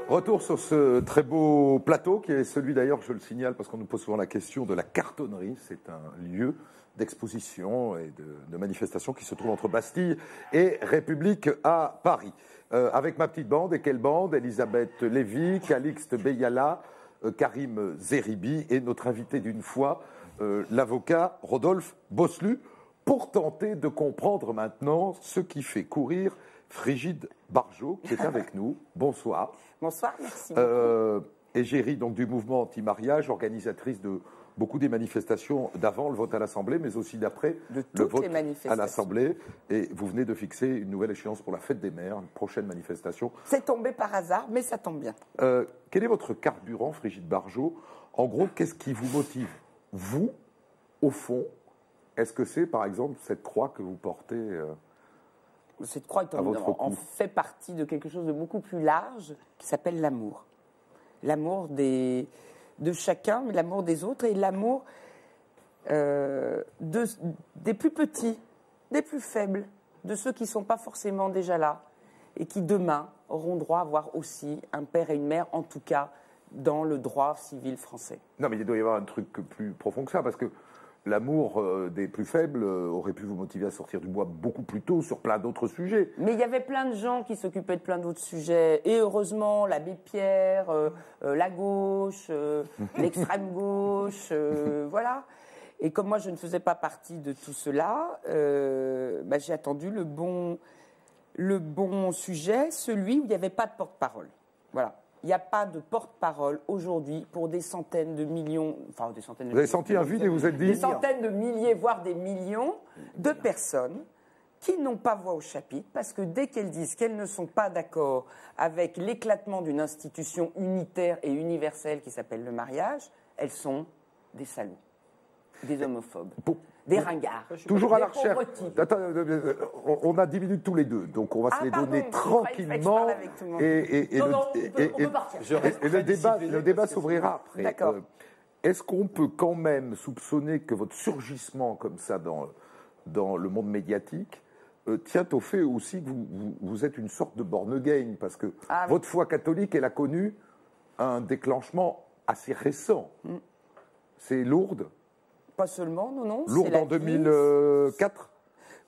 Retour sur ce très beau plateau, qui est celui d'ailleurs, je le signale, parce qu'on nous pose souvent la question de la cartonnerie. C'est un lieu d'exposition et de manifestation qui se trouve entre Bastille et République à Paris. Avec ma petite bande, et quelle bande? Elisabeth Lévy, Calixte Beyala, Karim Zeribi et notre invité d'une fois, l'avocat Rodolphe Bosselut, pour tenter de comprendre maintenant ce qui fait courir Frigide Barjot, qui est avec nous. Bonsoir. Bonsoir, merci beaucoup. Égérie donc du mouvement anti-mariage, organisatrice de beaucoup des manifestations d'avant le vote à l'Assemblée, mais aussi d'après le vote à l'Assemblée. Et vous venez de fixer une nouvelle échéance pour la fête des mères, une prochaine manifestation. C'est tombé par hasard, mais ça tombe bien. Quel est votre carburant, Frigide Barjot? En gros, qu'est-ce qui vous motive, vous, au fond? Est-ce que c'est, par exemple, cette croix que vous portez cette croix en fait partie de quelque chose de beaucoup plus large qui s'appelle l'amour. L'amour de chacun, l'amour des autres et l'amour des plus petits, des plus faibles, de ceux qui ne sont pas forcément déjà là et qui demain auront droit à avoir aussi un père et une mère, en tout cas dans le droit civil français. Non, mais il doit y avoir un truc plus profond que ça, parce que l'amour des plus faibles aurait pu vous motiver à sortir du bois beaucoup plus tôt sur plein d'autres sujets. Mais il y avait plein de gens qui s'occupaient de plein d'autres sujets. Et heureusement, l'abbé Pierre, la gauche, l'extrême gauche, voilà. Et comme moi, je ne faisais pas partie de tout cela, j'ai attendu le bon sujet, celui où il n'y avait pas de porte-parole. Voilà. Il n'y a pas de porte-parole aujourd'hui pour des centaines de millions, enfin des centaines de millions. Vous avez senti un vide et vous êtes dit... Des centaines de milliers, voire des millions de personnes qui n'ont pas voix au chapitre parce que dès qu'elles disent qu'elles ne sont pas d'accord avec l'éclatement d'une institution unitaire et universelle qui s'appelle le mariage, elles sont des salauds, des homophobes. Des ringards. Toujours à la recherche. Attends, on a 10 minutes tous les deux, donc on va se les donner tranquillement. Et le débat s'ouvrira après. D'accord. Est-ce qu'on peut quand même soupçonner que votre surgissement comme ça dans le monde médiatique tient au fait aussi que vous êtes une sorte de born again, parce que votre foi catholique, elle a connu un déclenchement assez récent. C'est Lourdes. Pas seulement, non. Lourdes en 2004.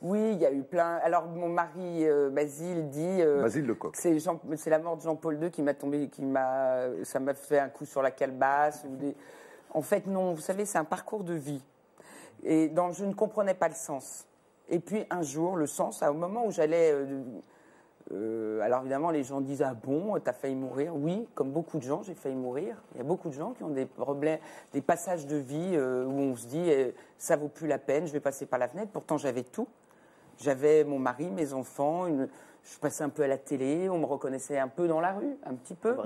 Oui, il y a eu plein. Alors mon mari Basile dit. Basile Lecoq. C'est la mort de Jean-Paul II ça m'a fait un coup sur la calebasse. En fait, non. Vous savez, c'est un parcours de vie. Et je ne comprenais pas le sens. Et puis un jour, le sens, au moment où j'allais. Alors évidemment, les gens disent « Ah bon, t'as failli mourir ?» Oui, comme beaucoup de gens, j'ai failli mourir. Il y a beaucoup de gens qui ont des problèmes, des passages de vie où on se dit « Ça vaut plus la peine, je vais passer par la fenêtre ». Pourtant, j'avais tout. J'avais mon mari, mes enfants, je passais un peu à la télé, on me reconnaissait un peu dans la rue, un petit peu.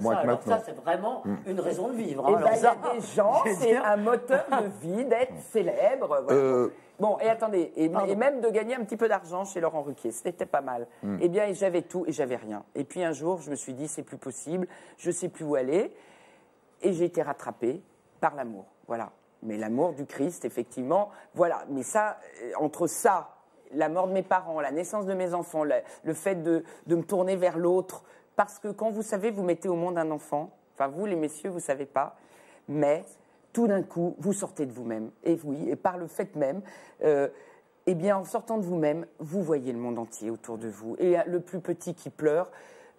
Ça, c'est vraiment une raison de vivre. Il y a des gens, c'est un moteur de vie d'être célèbre. Voilà. Bon, et attendez, et même de gagner un petit peu d'argent chez Laurent Ruquier, c'était pas mal. Eh bien, j'avais tout et j'avais rien. Et puis un jour, je me suis dit, c'est plus possible, je sais plus où aller. Et j'ai été rattrapée par l'amour, voilà. Mais l'amour du Christ, effectivement, voilà. Mais ça, entre ça, la mort de mes parents, la naissance de mes enfants, le fait de me tourner vers l'autre, parce que quand vous savez, vous mettez au monde un enfant, enfin vous les messieurs, vous savez pas, mais tout d'un coup, vous sortez de vous-même. Et oui, et par le fait même, eh bien, en sortant de vous-même, vous voyez le monde entier autour de vous. Et le plus petit qui pleure,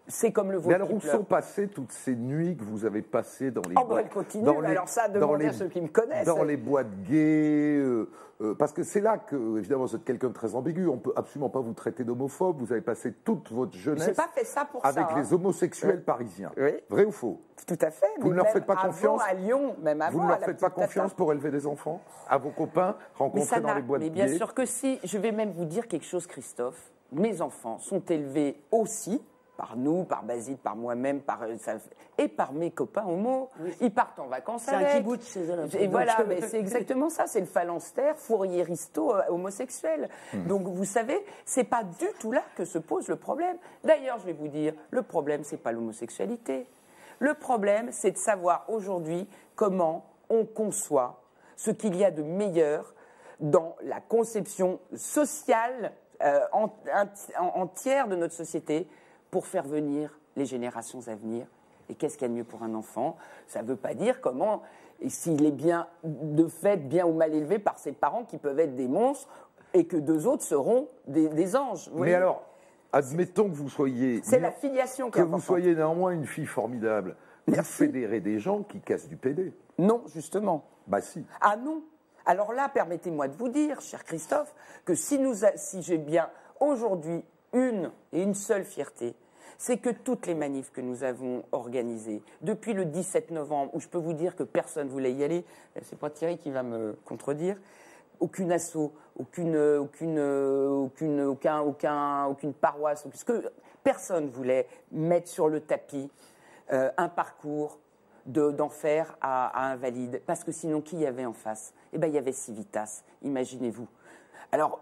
c'est comme le vôtre. Mais alors, où sont passées toutes ces nuits que vous avez passées dans les boîtes? Elle continue, alors ça, demandez à ceux qui me connaissent. Dans les boîtes gays, parce que c'est là que, évidemment, vous êtes quelqu'un de très ambigu. On ne peut absolument pas vous traiter d'homophobe. Vous avez passé toute votre jeunesse pas fait ça pour avec les homosexuels parisiens. Oui. Vrai ou faux? Tout à fait. Vous ne leur faites pas confiance à Lyon, même avant. Vous ne leur faites pas confiance pour élever des enfants? À vos copains rencontrés dans les boîtes gays? Mais bien sûr que si. Je vais même vous dire quelque chose, Christophe. Mes enfants sont élevés aussi par nous, par Basile, par moi-même, et par mes copains homo. Oui. Ils partent en vacances avec. C'est un kibbutz chez eux. Et voilà, mais c'est exactement ça. C'est le phalanstère fourriéristo homosexuel. Donc, vous savez, c'est pas du tout là que se pose le problème. D'ailleurs, je vais vous dire, le problème, c'est pas l'homosexualité. Le problème, c'est de savoir aujourd'hui comment on conçoit ce qu'il y a de meilleur dans la conception sociale entière de notre société pour faire venir les générations à venir Et qu'est-ce qu'il y a de mieux pour un enfant? Ça ne veut pas dire comment, et s'il est bien, de fait, bien ou mal élevé par ses parents qui peuvent être des monstres et que deux autres seront des anges. Mais alors, admettons que vous soyez... C'est la filiation qui est importante. Que vous soyez néanmoins une fille formidable. Vous fédérez des gens qui cassent du PD. Non, justement. Bah si. Ah non. Alors là, permettez-moi de vous dire, cher Christophe, que si j'ai bien aujourd'hui une seule fierté, c'est que toutes les manifs que nous avons organisées, depuis le 17 novembre, où je peux vous dire que personne ne voulait y aller, c'est pas Thierry qui va me contredire, aucune asso, aucune paroisse, parce que personne ne voulait mettre sur le tapis un parcours d'enfer à Invalides, parce que sinon, qui y avait en face? Eh bien, il y avait Civitas, imaginez-vous. Alors,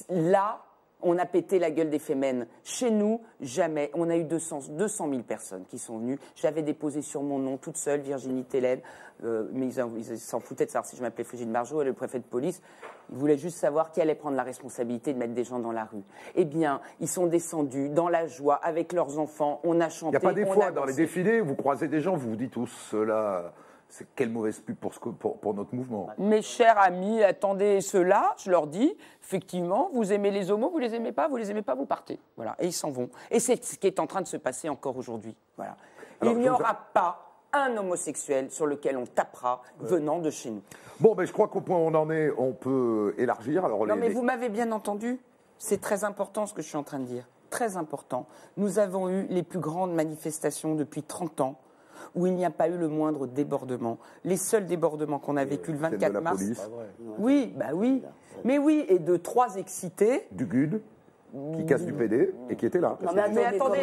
là, on a pété la gueule des Femen. Chez nous, jamais. On a eu 200 000 personnes qui sont venues. J'avais déposé sur mon nom, toute seule, Virginie Télène, mais ils s'en foutaient de savoir si je m'appelais Frigide Barjot, et le préfet de police. Ils voulaient juste savoir qui allait prendre la responsabilité de mettre des gens dans la rue. Eh bien, ils sont descendus dans la joie, avec leurs enfants. On a chanté. Il n'y a pas des fois, dans les défilés, vous croisez des gens, vous vous dites tous, cela... C'est quelle mauvaise pub pour notre mouvement. Mes chers amis, attendez cela, je leur dis, effectivement, vous aimez les homos, vous les aimez pas, vous partez. Voilà, et ils s'en vont. Et c'est ce qui est en train de se passer encore aujourd'hui. Voilà. Il n'y aura pas un homosexuel sur lequel on tapera venant de chez nous. Bon, mais je crois qu'au point où on en est, on peut élargir. Alors, non, mais vous m'avez bien entendu. C'est très important ce que je suis en train de dire. Très important. Nous avons eu les plus grandes manifestations depuis 30 ans. Où il n'y a pas eu le moindre débordement. Les seuls débordements qu'on a vécu le 24 mars. Police. Oui, bah oui. Mais oui, et de 3 excités. Du GUD, qui casse du PD et qui était là. Non, mais attendez,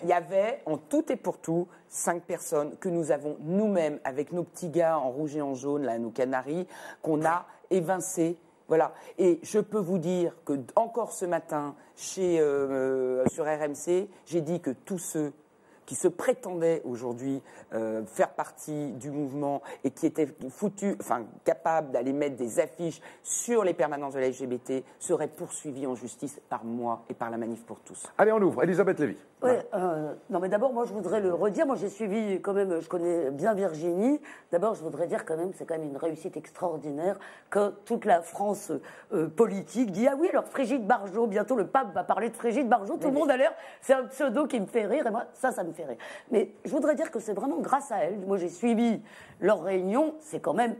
il y avait, en tout et pour tout, 5 personnes que nous avons nous-mêmes, avec nos petits gars en rouge et en jaune, là, nos canaris, qu'on a évincés. Voilà. Et je peux vous dire que, encore ce matin, sur RMC, j'ai dit que tous ceux qui se prétendaient aujourd'hui faire partie du mouvement et qui étaient capables d'aller mettre des affiches sur les permanences de la LGBT seraient poursuivis en justice par moi et par la Manif pour tous. Allez, on ouvre. Elisabeth Lévy. Oui, non mais d'abord, moi je voudrais le redire. Moi j'ai suivi quand même, je connais bien Virginie. D'abord, je voudrais dire quand même, c'est quand même une réussite extraordinaire que toute la France politique dit ah oui, alors Frigide Barjot, bientôt le pape va parler de Frigide Barjot. Tout le monde a l'air, c'est un pseudo qui me fait rire et moi ça me fait rire. Mais je voudrais dire que c'est vraiment grâce à elle. Moi j'ai suivi leur réunion. C'est quand même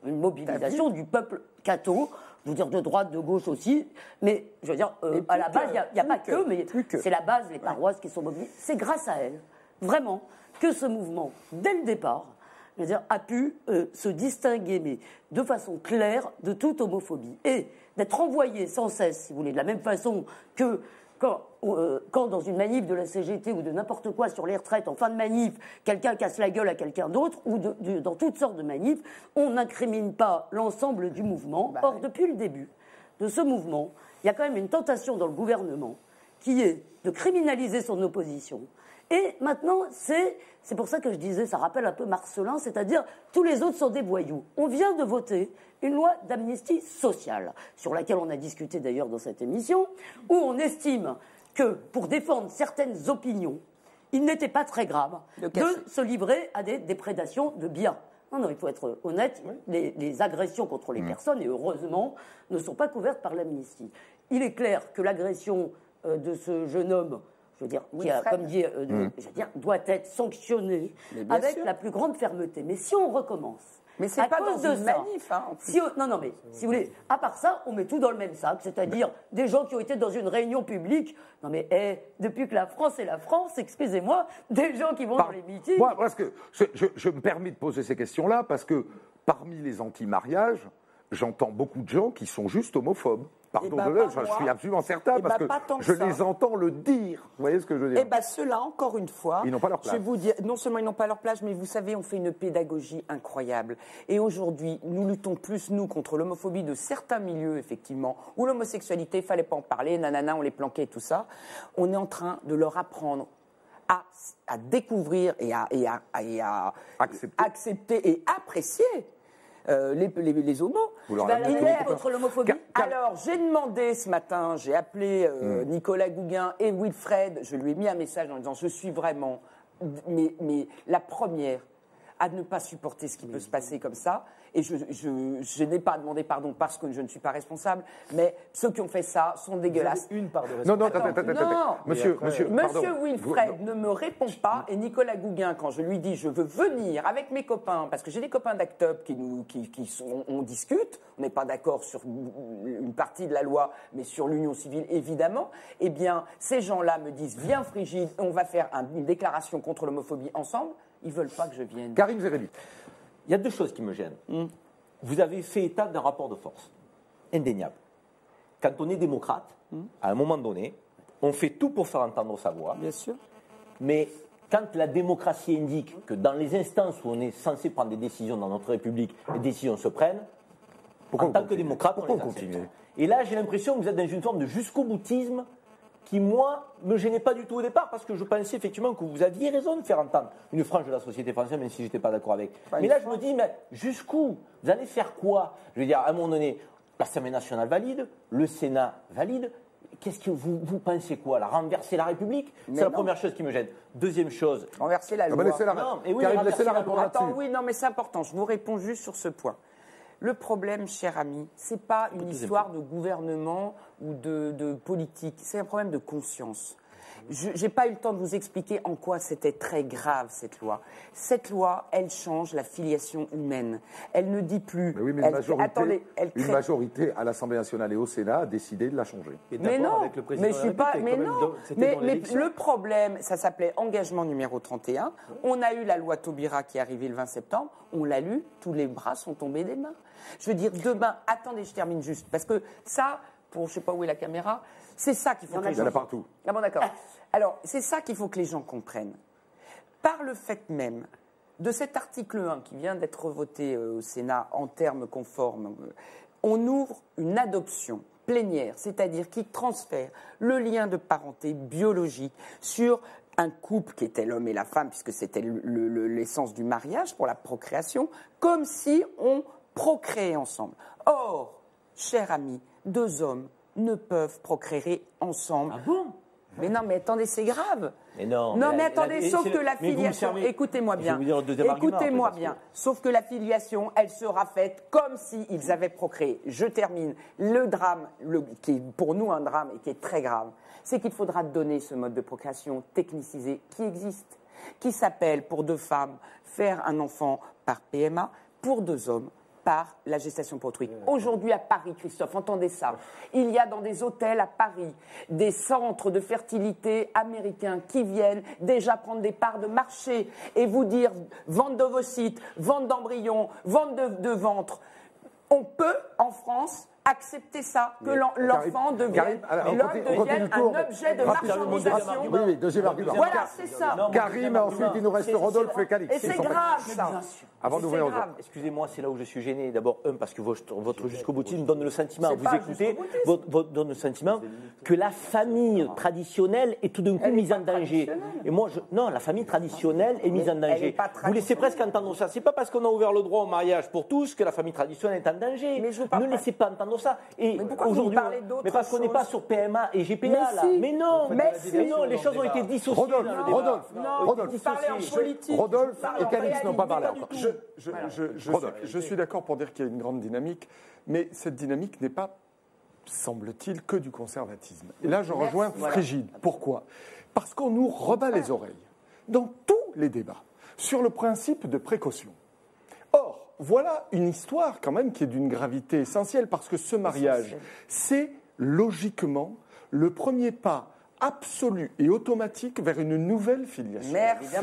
une mobilisation du peuple catho. Je veux dire de droite, de gauche aussi, mais je veux dire, à la base, il n'y a pas que, mais c'est la base, les paroisses qui sont mobilisées. C'est grâce à elle, vraiment, que ce mouvement, dès le départ, je veux dire, a pu se distinguer, mais de façon claire, de toute homophobie. Et d'être envoyé sans cesse, si vous voulez, de la même façon que quand dans une manif de la CGT ou de n'importe quoi sur les retraites, en fin de manif, quelqu'un casse la gueule à quelqu'un d'autre, ou dans toutes sortes de manifs, on n'incrimine pas l'ensemble du mouvement. Or, depuis le début de ce mouvement, il y a quand même une tentation dans le gouvernement qui est de criminaliser son opposition. Et maintenant, c'est pour ça que je disais, ça rappelle un peu Marcelin, c'est-à-dire tous les autres sont des voyous. On vient de voter une loi d'amnistie sociale, sur laquelle on a discuté d'ailleurs dans cette émission, où on estime que pour défendre certaines opinions, il n'était pas très grave de se livrer à des déprédations de biens. Non, il faut être honnête, les agressions contre les personnes, et heureusement, ne sont pas couvertes par l'amnistie. Il est clair que l'agression de ce jeune homme, je veux dire, qui a, comme dit, doit être sanctionnée avec la plus grande fermeté. Mais si on recommence, mais c'est pas dans une manif, hein. Mais si vous voulez, à part ça, on met tout dans le même sac, c'est-à-dire des gens qui ont été dans une réunion publique. Non mais, depuis que la France est la France, excusez-moi, des gens qui vont dans les meetings. Moi, parce que je me permets de poser ces questions-là parce que parmi les anti-mariages, j'entends beaucoup de gens qui sont juste homophobes. Pardon de le, je suis absolument certain parce que je les entends le dire. Vous voyez ce que je veux dire? Eh bien, ceux-là, encore une fois, ils n'ont pas leur place. Je vais vous dire, non seulement ils n'ont pas leur place, mais vous savez, on fait une pédagogie incroyable. Et aujourd'hui, nous luttons plus, nous, contre l'homophobie de certains milieux, effectivement, où l'homosexualité, il ne fallait pas en parler, nanana, on les planquait et tout ça. On est en train de leur apprendre à découvrir et à accepter et apprécier les homos. Contre l'homophobie. Alors, j'ai demandé ce matin, j'ai appelé Nicolas Gouguin et Wilfred, je lui ai mis un message en disant je suis vraiment mais la première à ne pas supporter ce qui peut se passer comme ça. Et je n'ai pas demandé pardon parce que je ne suis pas responsable, mais ceux qui ont fait ça sont dégueulasses. Une part de responsabilité. Non. Monsieur Wilfred ne me répond pas, et Nicolas Gouguin, quand je lui dis je veux venir avec mes copains, parce que j'ai des copains d'Act Up on discute, on n'est pas d'accord sur une partie de la loi, mais sur l'union civile évidemment, eh bien ces gens-là me disent viens Frigide, on va faire une déclaration contre l'homophobie ensemble, ils ne veulent pas que je vienne. Karim Zerebi. Il y a deux choses qui me gênent. Vous avez fait état d'un rapport de force, indéniable. Quand on est démocrate, à un moment donné, on fait tout pour faire entendre sa voix. Bien sûr. Mais quand la démocratie indique que dans les instances où on est censé prendre des décisions dans notre République, les décisions se prennent, en tant que démocrate, on les accepte. Et là, j'ai l'impression que vous êtes dans une forme de jusqu'au-boutisme qui, moi, ne me gênait pas du tout au départ, parce que je pensais effectivement que vous aviez raison de faire entendre une frange de la société française, même si je n'étais pas d'accord avec. Mais là, je me dis, mais jusqu'où? Vous allez faire quoi? Je veux dire, à un moment donné, l'Assemblée nationale valide, le Sénat valide. Qu'est-ce que vous pensez quoi? La renverser la République? C'est la première chose qui me gêne. Deuxième chose. Renverser la loi. Laissez-la répondre. Attends, oui, non, mais c'est important. Je vous réponds juste sur ce point. Le problème, cher ami, ce n'est pas une histoire de gouvernement ou de politique, c'est un problème de conscience. Je n'ai pas eu le temps de vous expliquer en quoi c'était très grave, cette loi. Cette loi, elle change la filiation humaine. Elle ne dit plus... Mais oui, mais une majorité à l'Assemblée nationale et au Sénat a décidé de la changer. Mais non, mais je suis pas... Mais non, mais le problème, ça s'appelait engagement numéro 31. On a eu la loi Taubira qui est arrivée le 20 septembre. On l'a lu, tous les bras sont tombés des mains. Je veux dire, demain... Attendez, je termine juste. Parce que ça, je ne sais pas où est la caméra, c'est ça qu'il faut que les gens... Il y en a partout. Ah bon, d'accord. Alors, c'est ça qu'il faut que les gens comprennent. Par le fait même de cet article 1 qui vient d'être voté au Sénat en termes conformes, on ouvre une adoption plénière, c'est-à-dire qui transfère le lien de parenté biologique sur un couple qui était l'homme et la femme, puisque c'était l'essence du mariage pour la procréation, comme si on procréait ensemble. Or, cher ami, deux hommes ne peuvent procréer ensemble. Ah bon? Mais non, mais attendez, c'est grave. Mais non, mais attendez, sauf que la filiation... Écoutez-moi bien. Écoutez-moi bien. Sauf que la filiation, elle sera faite comme s'ils avaient procréé. Je termine. Le drame, qui est pour nous un drame et qui est très grave, c'est qu'il faudra donner ce mode de procréation technicisé qui existe, qui s'appelle, pour deux femmes, faire un enfant par PMA, pour deux hommes, par la gestation pour autrui. Aujourd'hui à Paris, Christophe, entendez ça, il y a dans des hôtels à Paris des centres de fertilité américains qui viennent déjà prendre des parts de marché et vous dire vente d'ovocytes, vente d'embryons, vente de ventre. On peut, en France, accepter ça, que l'enfant devienne un objet de marchandisation. Oui, deuxième argument. Voilà, c'est ça. Karim, ensuite il nous reste Rodolphe et Calix. Et c'est grave, ça. Avant d'ouvrir aux autres. Excusez-moi, c'est là où je suis gêné. D'abord, parce que votre jusqu'au boutisme donne le sentiment, à vous écouter, donne le sentiment que la famille traditionnelle est tout d'un coup mise en danger. Et moi, non, la famille traditionnelle est mise en danger. Vous laissez presque entendre ça. C'est pas parce qu'on a ouvert le droit au mariage pour tous que la famille traditionnelle est en danger. Ne laissez pas entendre ça. Et aujourd'hui, mais parce qu'on n'est pas sur PMA et GPA là. Mais non, les choses ont été dissociées. Rodolphe, vous parlez en politique. Rodolphe et Calix n'ont pas parlé encore. Je suis d'accord pour dire qu'il y a une grande dynamique, mais cette dynamique n'est pas, semble-t-il, que du conservatisme. Et là, je rejoins Frigide. Pourquoi? Parce qu'on nous rebat les oreilles dans tous les débats sur le principe de précaution. Or, voilà une histoire quand même qui est d'une gravité essentielle, parce que ce mariage, c'est logiquement le premier pas absolu et automatique vers une nouvelle filiation.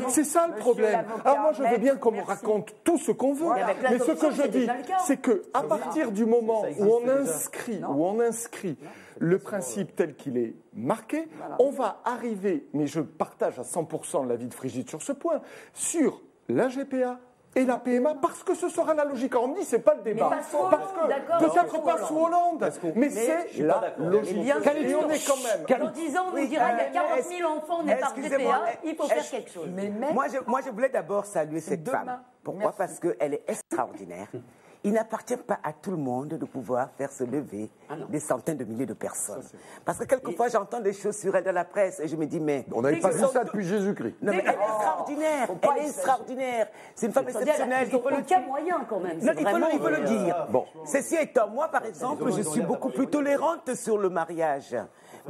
C'est ça le problème. Alors moi, je veux bien qu'on me raconte tout ce qu'on veut, mais ce que je dis, c'est qu'à partir du moment où on inscrit le principe tel qu'il est marqué, on va arriver, mais je partage à 100% l'avis de Frigide sur ce point, sur la GPA et la PMA, parce que ce sera la logique. Alors on me dit, c'est pas le débat. Parce que peut-être pas sous Hollande, mais c'est la logique. Et on est quand même. Dans 10 ans, on nous dira, il y a 40 000 enfants nés par GPA, il faut faire quelque chose. Moi, je voulais d'abord saluer cette femme. Pourquoi? Parce qu'elle est extraordinaire. il n'appartient pas à tout le monde de pouvoir faire se lever des centaines de milliers de personnes. Parce que quelquefois, j'entends des choses sur elle dans la presse et je me dis, mais... On n'avait pas vu ça depuis Jésus-Christ. Non, mais elle est extraordinaire. Elle est extraordinaire. C'est une femme exceptionnelle. Il faut aucun moyen, quand même. Non, il faut le dire. Bon. Ceci étant, moi, par exemple, je suis beaucoup plus tolérante sur le mariage.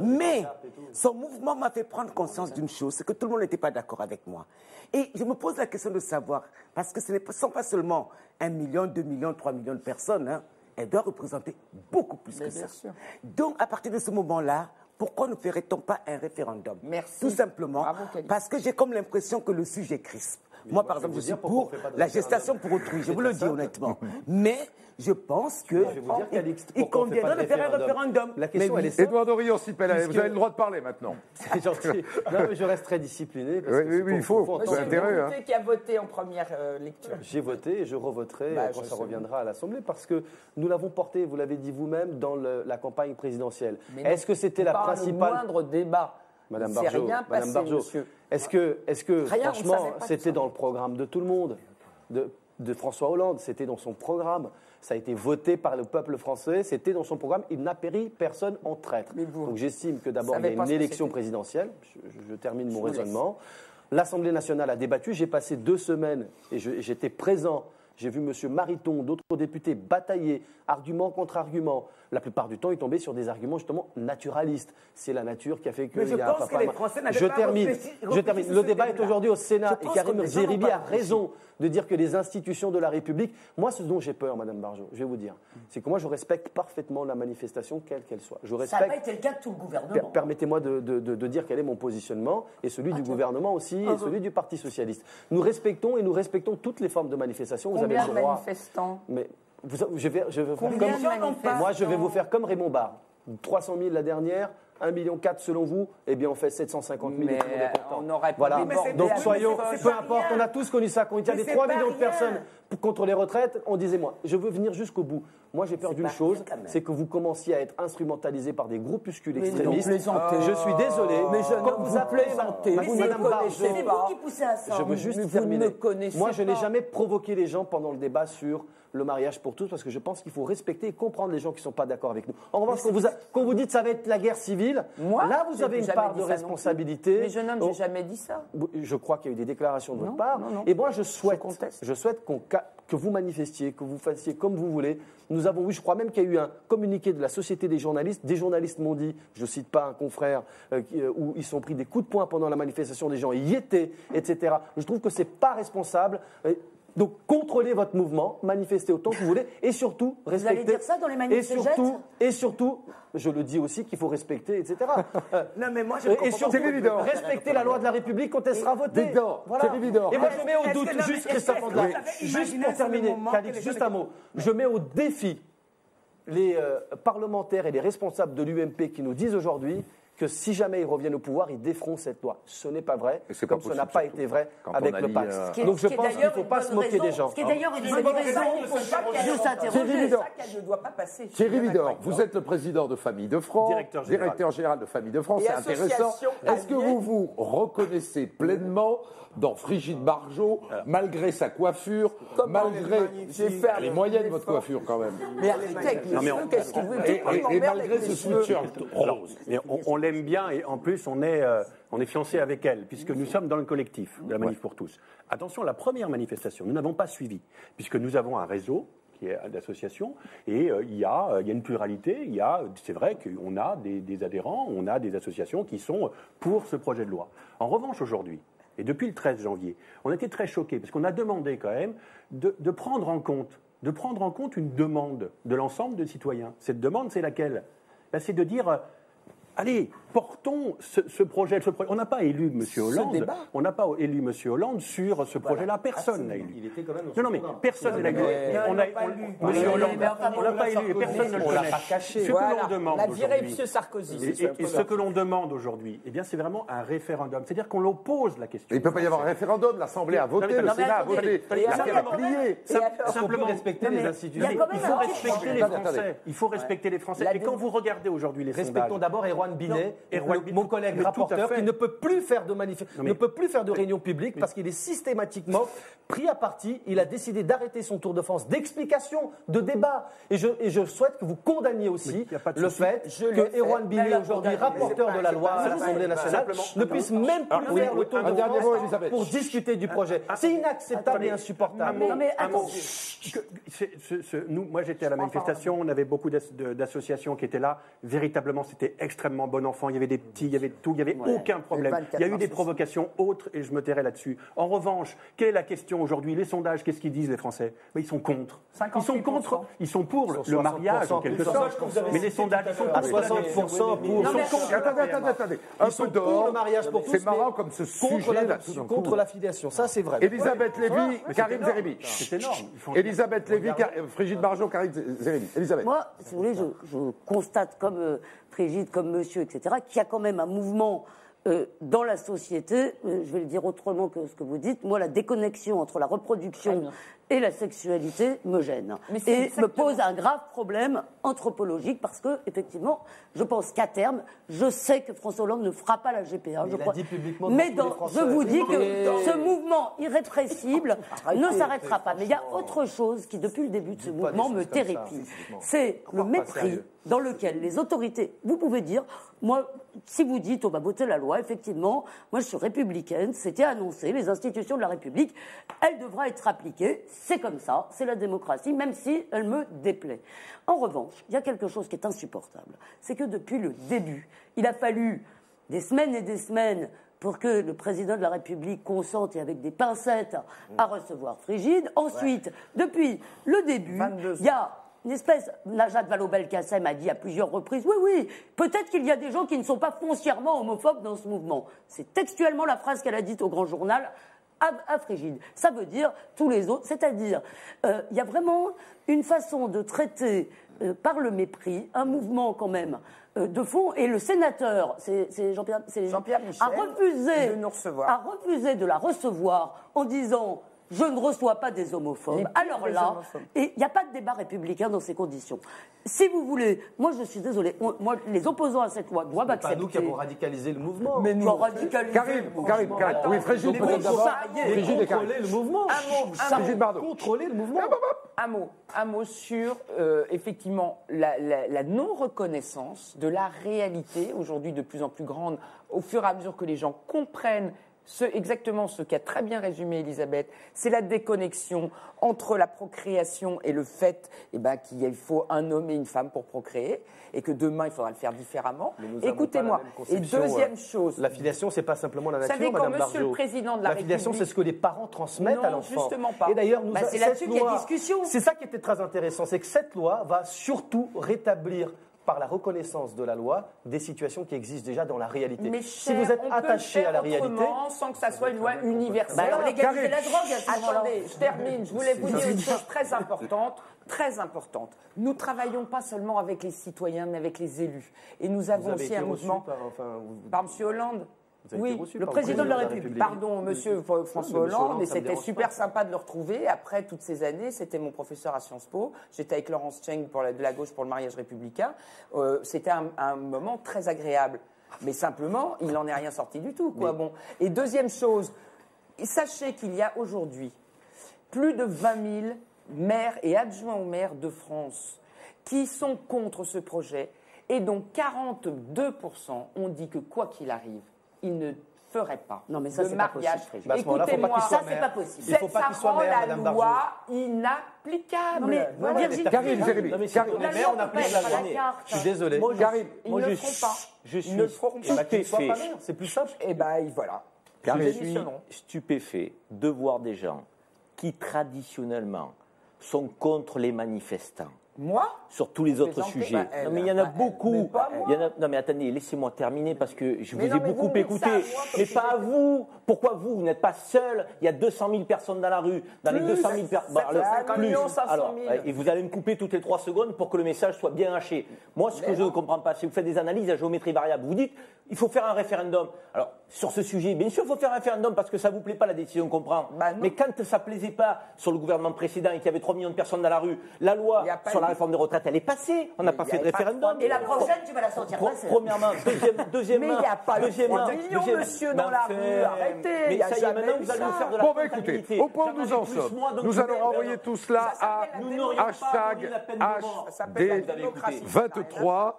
Mais son mouvement m'a fait prendre conscience d'une chose, c'est que tout le monde n'était pas d'accord avec moi. Et je me pose la question de savoir, parce que ce ne sont pas seulement 1 million, 2 millions, 3 millions de personnes, hein, elle doit représenter beaucoup plus que ça. Sûr. Donc, à partir de ce moment-là, pourquoi ne ferait-on pas un référendum? Merci. Tout simplement parce que j'ai comme l'impression que le sujet crispe. Moi, par exemple, je suis pour la gestation pour autrui, je vous le dis honnêtement. Mais je pense qu'il conviendrait de faire un référendum. La question, elle est Édouard Dorion-Sipel, vous avez le droit de parler maintenant. C'est gentil. Non, mais je reste très discipliné. Parce oui, il faut. C'est intérêt. Qui a voté en première lecture. J'ai voté et je revoterai quand ça reviendra à l'Assemblée parce que nous l'avons porté, vous l'avez dit vous-même, dans la campagne présidentielle. Est-ce que c'était la principale... le moindre débat. Madame Barjot, est-ce que franchement, c'était dans le programme de tout le monde, de François Hollande, c'était dans son programme, ça a été voté par le peuple français, c'était dans son programme, il n'a péri personne en traître. Donc j'estime que d'abord il y a une élection présidentielle, je termine mon raisonnement. L'Assemblée nationale a débattu, j'ai passé 2 semaines et j'étais présent. J'ai vu M. Mariton, d'autres députés batailler, argument contre argument. La plupart du temps, ils tombaient sur des arguments justement naturalistes. C'est la nature qui a fait que... Mais je pense que les Français n'avaient pas réfléchi. Je termine. Le débat est aujourd'hui au Sénat et Karim Zeribi a raison de dire que les institutions de la République... Moi, ce dont j'ai peur, Madame Barjot, je vais vous dire, c'est que moi, je respecte parfaitement la manifestation, quelle qu'elle soit. Ça n'a pas été le cas de tout le gouvernement. Permettez-moi de dire quel est mon positionnement et celui du gouvernement aussi et celui du Parti socialiste. Nous respectons toutes les formes de manifestation. Vous avez le droit. Combien de manifestants? Mais je vais vous faire comme Raymond Barre. 300 000 la dernière, 1,4 million selon vous, eh bien on fait 750 000 et tout le monde est content. On aurait voilà. Donc soyons, peu importe, rien. On a tous connu ça. Quand il y avait 3 millions de personnes contre les retraites, on disait moi, je veux venir jusqu'au bout. Moi j'ai peur d'une chose, c'est que vous commenciez à être instrumentalisé par des groupuscules extrémistes. Je suis désolé, mais quand vous appelez Madame Barjot, c'est vous qui poussez à ça. Je veux juste terminer. Moi je n'ai jamais provoqué les gens pendant le débat sur le mariage pour tous, parce que je pense qu'il faut respecter et comprendre les gens qui ne sont pas d'accord avec nous. En revanche, quand vous dites que ça va être la guerre civile, là vous avez une part de responsabilité. Mais jeune homme, j'ai jamais dit ça. Je crois qu'il y a eu des déclarations de votre part. Non. Et moi, je souhaite que vous manifestiez, que vous fassiez comme vous voulez. Nous avons eu, je crois même qu'il y a eu un communiqué de la Société des journalistes. Des journalistes m'ont dit, je ne cite pas un confrère, où ils sont pris des coups de poing pendant la manifestation, des gens y étaient, etc. Je trouve que ce n'est pas responsable. Donc, contrôlez votre mouvement, manifestez autant que vous voulez, et surtout, respectez... Vous allez dire ça dans les manifestations? Et surtout, je le dis aussi qu'il faut respecter, etc. Non, mais moi, je et surtout, respecter la loi de la République quand elle sera votée. Voilà. Et moi, je mets au doute, juste Christophe André, juste pour terminer, Calix, juste un mot. Je mets au défi les parlementaires et les responsables de l'UMP qui nous disent aujourd'hui que si jamais ils reviennent au pouvoir, ils déferont cette loi. Ce n'est pas vrai, comme ce n'a pas été vrai avec le Pax. Donc je pense qu'il ne faut pas se moquer des gens. Ce qui est d'ailleurs une bonne raison pour ne s'interroger. Ça ne doit pas passer. Thierry Vidor, vous êtes le président de Famille de France, directeur général de Famille de France, c'est intéressant. Est-ce que vous vous reconnaissez pleinement dans Frigide Barjot, malgré sa coiffure, malgré... Elle est moyenne, votre coiffure, quand même. Mais architecte, qu'est-ce qu'il veut dire? Et malgré ce sweatshirt rose. On l'aime bien et en plus on est fiancé avec elle puisque nous sommes dans le collectif de la Manif pour tous. Attention, la première manifestation, nous n'avons pas suivi puisque nous avons un réseau qui est d'associations et il y a une pluralité. C'est vrai qu'on a des adhérents, on a des associations qui sont pour ce projet de loi. En revanche, aujourd'hui, et depuis le 13 janvier, on a été très choqués parce qu'on a demandé quand même de prendre en compte une demande de l'ensemble des citoyens. Cette demande, c'est laquelle? C'est de dire... Allez, portons ce projet. On n'a pas élu M. Hollande. On n'a pas élu M. Hollande sur ce projet-là. Personne n'a élu. Il était quand même non, mais personne n'a élu. M. Hollande, on l'a pas élu et personne ne le connaît. Ce que l'on demande aujourd'hui, et ce que l'on demande aujourd'hui, eh bien, c'est vraiment un référendum. C'est-à-dire qu'on l'oppose la question. Il ne peut pas y avoir un référendum. L'Assemblée a voté, le Sénat a voté. La plié. Simplement respecter les institutions. Il faut respecter les Français. Il faut respecter les Français. Et quand vous regardez aujourd'hui les sondages... Respectons d'abord Erwan Binet, mon collègue rapporteur qui ne peut plus faire de réunion publique parce qu'il est systématiquement pris à partie. Il a décidé d'arrêter son tour de France d'explication, de débat. Et je souhaite que vous condamniez aussi le fait que Erwan Billy, aujourd'hui rapporteur de la loi à l'Assemblée nationale, ne puisse même plus faire le tour de France pour discuter du projet. C'est inacceptable et insupportable. Non, mais attends. Moi, j'étais à la manifestation, on avait beaucoup d'associations qui étaient là. Véritablement, c'était extrêmement bon enfant. Il y avait des petits, il y avait tout, il n'y avait aucun problème. Il y a eu des provocations autres et je me tairai là-dessus. En revanche, quelle est la question aujourd'hui? Les sondages, qu'est-ce qu'ils disent, les Français? Ils sont contre. Ils sont contre. Ils sont pour le mariage, en quelque sorte. Mais les sondages, ils sont à 60% pour. Attendez. Ils sont pour le mariage pour tous. C'est marrant comme ce sujet-là. Contre l'affiliation. Ça, c'est vrai. Elisabeth Lévy, Karim Zeribi. C'est énorme. Elisabeth Lévy, Frigide Barjot, Karim Zeribi. Elisabeth. Moi, si vous voulez, je constate comme Frigide, comme monsieur, etc., qu'il y a quand même un mouvement dans la société, je vais le dire autrement que ce que vous dites, moi, la déconnexion entre la reproduction et la sexualité me gêne. Et me pose un grave problème anthropologique parce que, effectivement, je pense qu'à terme, je sais que François Hollande ne fera pas la GPA. Mais je vous dis que ce mouvement irrépressible ne s'arrêtera pas. Mais il y a autre chose qui, depuis le début de ce mouvement, me terrifie. C'est le mépris dans lequel les autorités, vous pouvez dire, moi, si vous dites on va voter la loi, effectivement, moi je suis républicaine, c'était annoncé, les institutions de la République, elle devra être appliquée, c'est comme ça, c'est la démocratie, même si elle me déplaît. En revanche, il y a quelque chose qui est insupportable, c'est que depuis le début, il a fallu des semaines et des semaines pour que le président de la République consente et avec des pincettes à recevoir Frigide. Ensuite, depuis le début, il y a une espèce, Najat Vallaud-Belkacem a dit à plusieurs reprises, oui, peut-être qu'il y a des gens qui ne sont pas foncièrement homophobes dans ce mouvement. C'est textuellement la phrase qu'elle a dite au Grand Journal à Frigide. Ça veut dire tous les autres, c'est-à-dire, il y a vraiment une façon de traiter par le mépris un mouvement quand même de fond, et le sénateur, c'est Jean-Pierre Michel, a refusé de la recevoir en disant je ne reçois pas des homophobes. Alors là, il n'y a pas de débat républicain dans ces conditions. Si vous voulez, moi je suis désolée, moi les opposants à cette loi doivent accepter. C'est pas nous qui avons radicalisé le mouvement. Mais nous radicalisé. Karim. Oui, Frigide d'abord. Frigide et contrôler le mouvement. Contrôler le mouvement. Un mot sur effectivement la non-reconnaissance de la réalité aujourd'hui de plus en plus grande au fur et à mesure que les gens comprennent exactement ce qu'a très bien résumé Elisabeth, c'est la déconnexion entre la procréation et le fait qu'il faut un homme et une femme pour procréer, et que demain il faudra le faire différemment. Écoutez-moi. Et deuxième chose, l'affiliation, c'est pas simplement la nature, vous savez, Madame quand Monsieur le Président de la République, l'affiliation, c'est ce que les parents transmettent à l'enfant. Justement pas. Et d'ailleurs, c'est là-dessus qu'il y a discussion. C'est ça qui était très intéressant, c'est que cette loi va surtout rétablir par la reconnaissance de la loi des situations qui existent déjà dans la réalité. Mais si vous êtes attaché à la réalité, sans que ça soit une loi universelle. Alors légaliser la drogue. Attendez, je termine. Je voulais vous dire une chose très importante. Nous travaillons pas seulement avec les citoyens, mais avec les élus. Et nous avons aussi un mouvement par M. Hollande. Oui, le président de la République. Pardon, monsieur François Hollande, et c'était super sympa de le retrouver. Après toutes ces années, c'était mon professeur à Sciences Po. J'étais avec Laurence Cheng de la gauche pour le mariage républicain. C'était un moment très agréable. Mais simplement, il n'en est rien sorti du tout, quoi. Bon. Et deuxième chose, sachez qu'il y a aujourd'hui plus de 20 000 maires et adjoints aux maires de France qui sont contre ce projet, et dont 42% ont dit que quoi qu'il arrive, il ne ferait pas de mariage. Écoutez-moi, ça c'est pas possible. Ça rend la loi inapplicable. Non, mais Karim Zeribi. on applique la loi. Je suis désolé. Ils ne le feront pas. Je suis stupéfait. C'est plus simple. Et bien voilà. Je suis stupéfait de voir des gens qui traditionnellement sont contre les manifestants. Moi ? Sur tous les autres sujets. Non, mais il y en a beaucoup. Non, mais attendez, laissez-moi terminer parce que je vous ai beaucoup écouté. Mais pas à vous. Pourquoi vous n'êtes pas seul? Il y a 200 000 personnes dans la rue. Dans les 200 000 personnes. Alors, et vous allez me couper toutes les 3 secondes pour que le message soit bien haché. Moi, ce que je ne comprends pas, c'est que vous faites des analyses à géométrie variable. Vous dites, il faut faire un référendum. Alors, sur ce sujet, bien sûr, il faut faire un référendum parce que ça ne vous plaît pas la décision qu'on prend. Mais quand ça ne plaisait pas sur le gouvernement précédent et qu'il y avait 3 millions de personnes dans la rue, la loi sur La réforme des retraites, elle est passée. On n'a pas fait de référendum. Et la prochaine, tu vas la sortir passer. Premièrement. Deuxièmement. Mais il n'y a pas de 3 millions, monsieur, dans la rue. Arrêtez. Mais ça y est, maintenant, vous allez nous faire de la Bon, bah écoutez, au point où nous en sommes, nous allons renvoyer tout cela à hashtag HD23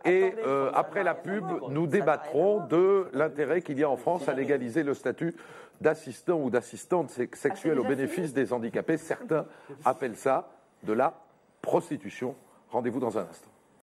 et après la pub, nous débattrons de l'intérêt qu'il y a en France à légaliser le statut d'assistant ou d'assistante sexuelle au bénéfice des handicapés. Certains appellent ça de la prostitution. Rendez-vous dans un instant.